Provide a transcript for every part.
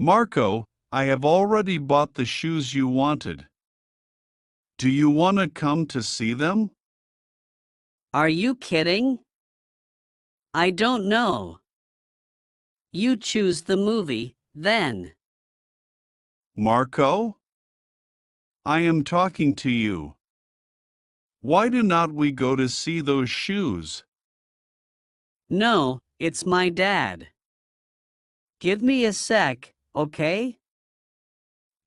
Marco, I have already bought the shoes you wanted. Do you want to come to see them? Are you kidding? I don't know. You choose the movie, then. Marco? I am talking to you. Why do not we go to see those shoes? No, it's my dad. Give me a sec, okay?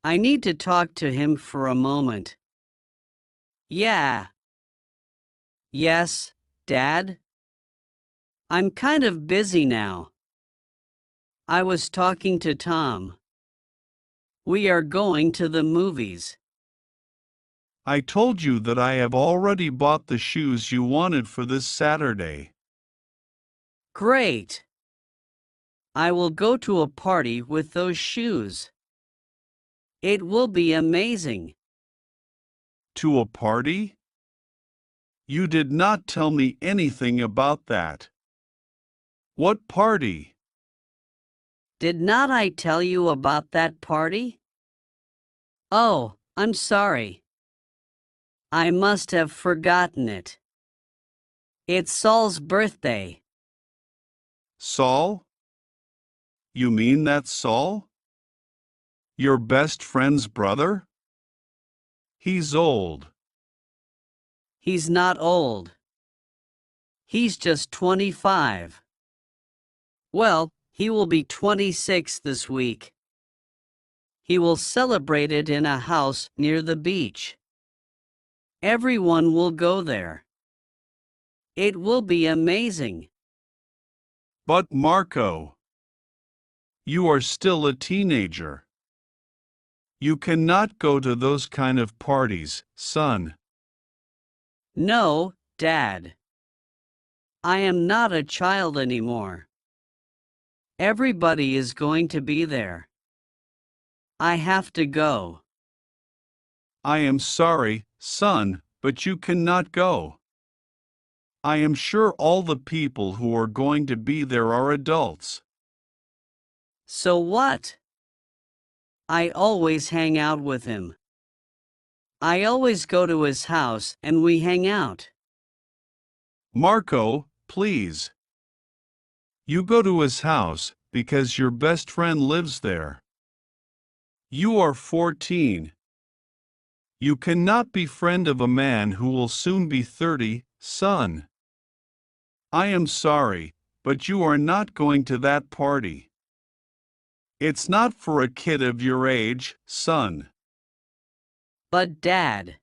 I need to talk to him for a moment. Yeah. Yes, Dad? I'm kind of busy now. I was talking to Tom. We are going to the movies. I told you that I have already bought the shoes you wanted for this Saturday. Great. I will go to a party with those shoes. It will be amazing. To a party? You did not tell me anything about that. What party? Did not I tell you about that party? Oh, I'm sorry. I must have forgotten it. It's Saul's birthday. Saul? You mean that's Saul? Your best friend's brother? He's old. He's not old. He's just 25. Well, he will be 26 this week. He will celebrate it in a house near the beach. Everyone will go there. It will be amazing. But Marco, you are still a teenager. You cannot go to those kind of parties, son. No, Dad. I am not a child anymore. Everybody is going to be there. I have to go. I am sorry, son, but you cannot go. I am sure all the people who are going to be there are adults. So what? I always hang out with him. I always go to his house and we hang out. Marco, please. You go to his house because your best friend lives there. You are 14. You cannot be friend of a man who will soon be 30, son. I am sorry, but you are not going to that party. It's not for a kid of your age, son. But Dad,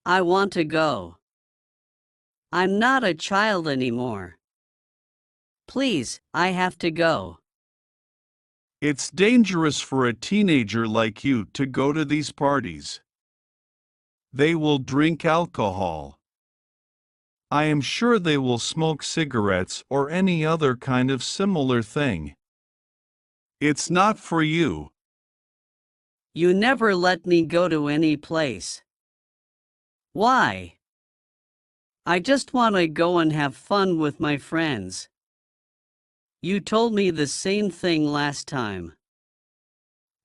I want to go. I'm not a child anymore. Please, I have to go. It's dangerous for a teenager like you to go to these parties. They will drink alcohol. I am sure they will smoke cigarettes or any other kind of similar thing. It's not for you. You never let me go to any place. Why? I just want to go and have fun with my friends. You told me the same thing last time.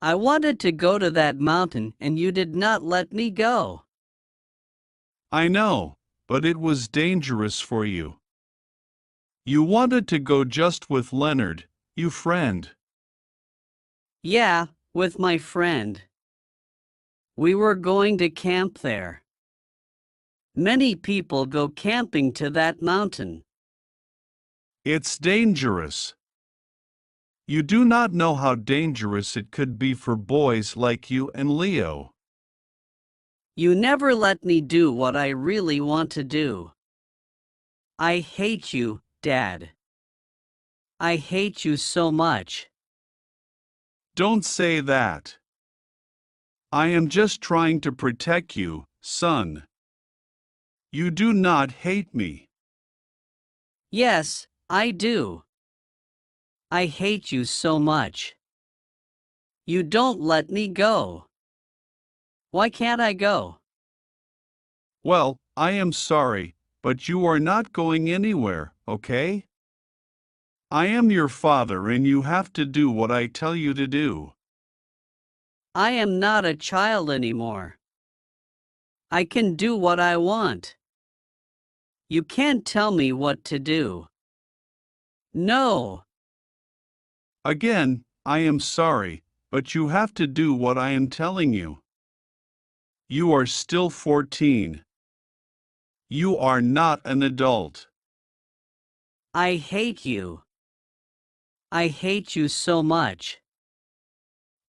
I wanted to go to that mountain and you did not let me go. I know, but it was dangerous for you. You wanted to go just with Leonard, you friend. Yeah, with my friend. We were going to camp there. Many people go camping to that mountain. It's dangerous. You do not know how dangerous it could be for boys like you and Leo. You never let me do what I really want to do. I hate you, Dad. I hate you so much. Don't say that. I am just trying to protect you, son. You do not hate me. Yes, I do. I hate you so much. You don't let me go. Why can't I go? Well, I am sorry, but you are not going anywhere, okay? I am your father and you have to do what I tell you to do. I am not a child anymore. I can do what I want. You can't tell me what to do. No. Again, I am sorry, but you have to do what I am telling you. You are still 14. You are not an adult. I hate you. I hate you so much.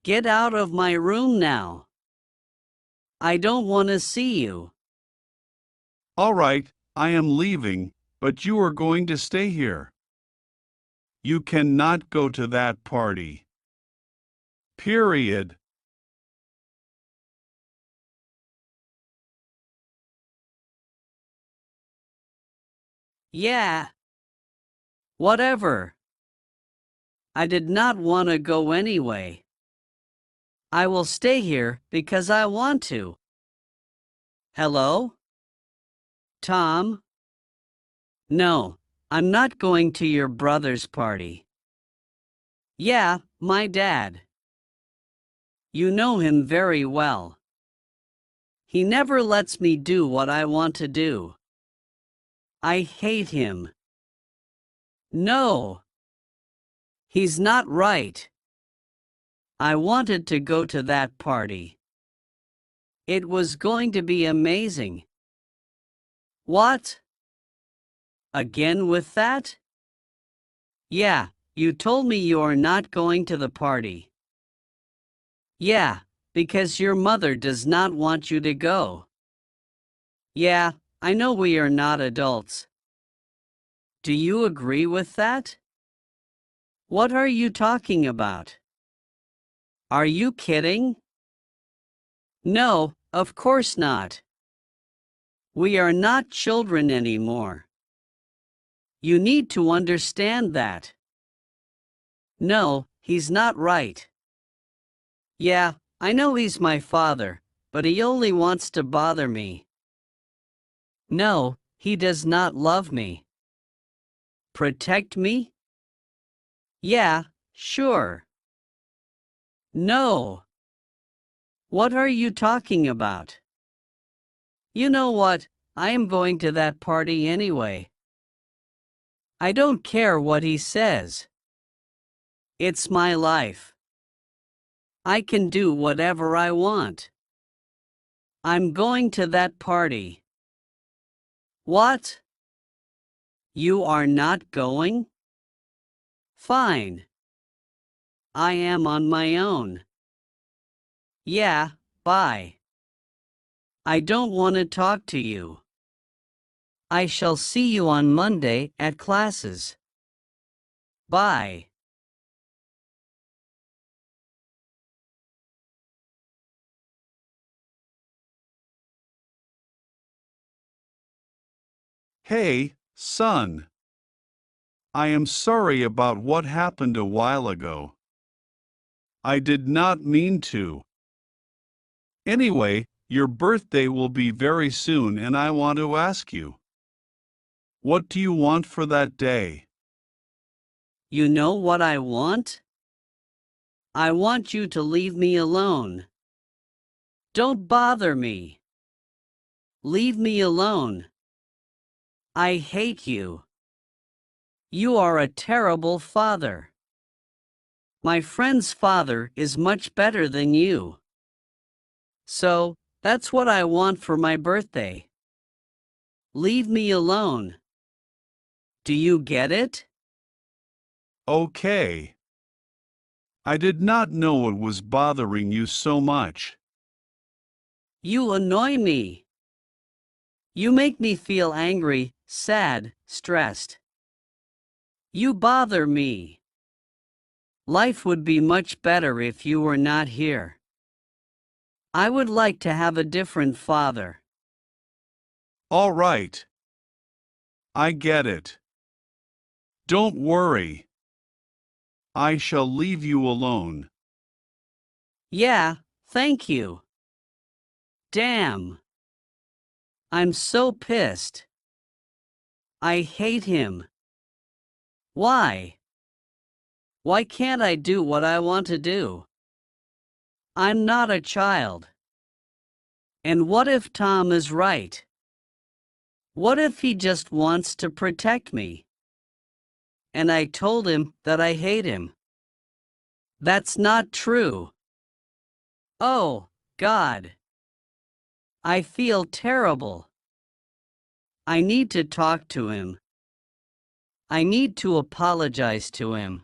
Get out of my room now. I don't want to see you. All right, I am leaving, but you are going to stay here. You cannot go to that party. Period. Yeah. Whatever. I did not want to go anyway. I will stay here because I want to. Hello? Tom? No, I'm not going to your brother's party. Yeah, my dad. You know him very well. He never lets me do what I want to do. I hate him. No. He's not right. I wanted to go to that party. It was going to be amazing. What? Again with that? Yeah, you told me you're not going to the party. Yeah, because your mother does not want you to go. Yeah, I know we are not adults. Do you agree with that? What are you talking about? Are you kidding? No, of course not. We are not children anymore. You need to understand that. No, he's not right. Yeah, I know he's my father, but he only wants to bother me. No, he does not love me. Protect me? Yeah, sure. No. What are you talking about? You know what? I am going to that party anyway. I don't care what he says. It's my life. I can do whatever I want. I'm going to that party. What? You are not going? Fine. I am on my own. Yeah, bye. I don't want to talk to you. I shall see you on Monday at classes. Bye. Hey, son. I am sorry about what happened a while ago. I did not mean to. Anyway, your birthday will be very soon and I want to ask you. What do you want for that day? You know what I want? I want you to leave me alone. Don't bother me. Leave me alone. I hate you. You are a terrible father. My friend's father is much better than you. So, that's what I want for my birthday. Leave me alone. Do you get it? Okay. I did not know it was bothering you so much. You annoy me. You make me feel angry, sad, stressed. You bother me. Life would be much better if you were not here. I would like to have a different father. All right. I get it. Don't worry. I shall leave you alone. Yeah, thank you. Damn. I'm so pissed. I hate him. Why? Why can't I do what I want to do? I'm not a child. And what if Tom is right? What if he just wants to protect me? And I told him that I hate him. That's not true. Oh, God. I feel terrible. I need to talk to him. I need to apologize to him.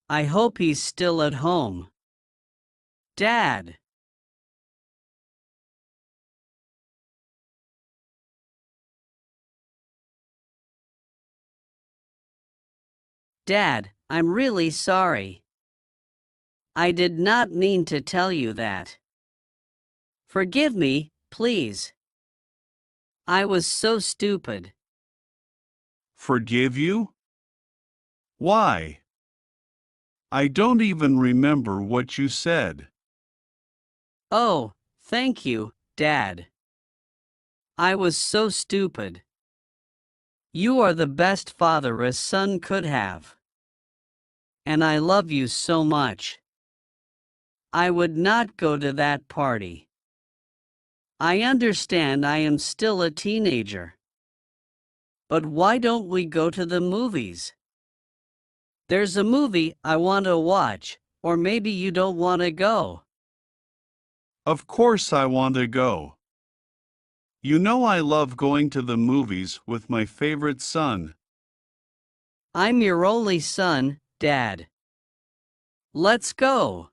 I hope he's still at home. Dad. Dad, I'm really sorry. I did not mean to tell you that. Forgive me, please. I was so stupid. Forgive you? Why? I don't even remember what you said. Oh, thank you, Dad. I was so stupid. You are the best father a son could have. And I love you so much. I would not go to that party. I understand I am still a teenager. But why don't we go to the movies? There's a movie I want to watch, or maybe you don't want to go. Of course I want to go. You know I love going to the movies with my favorite son. I'm your only son, Dad. Let's go.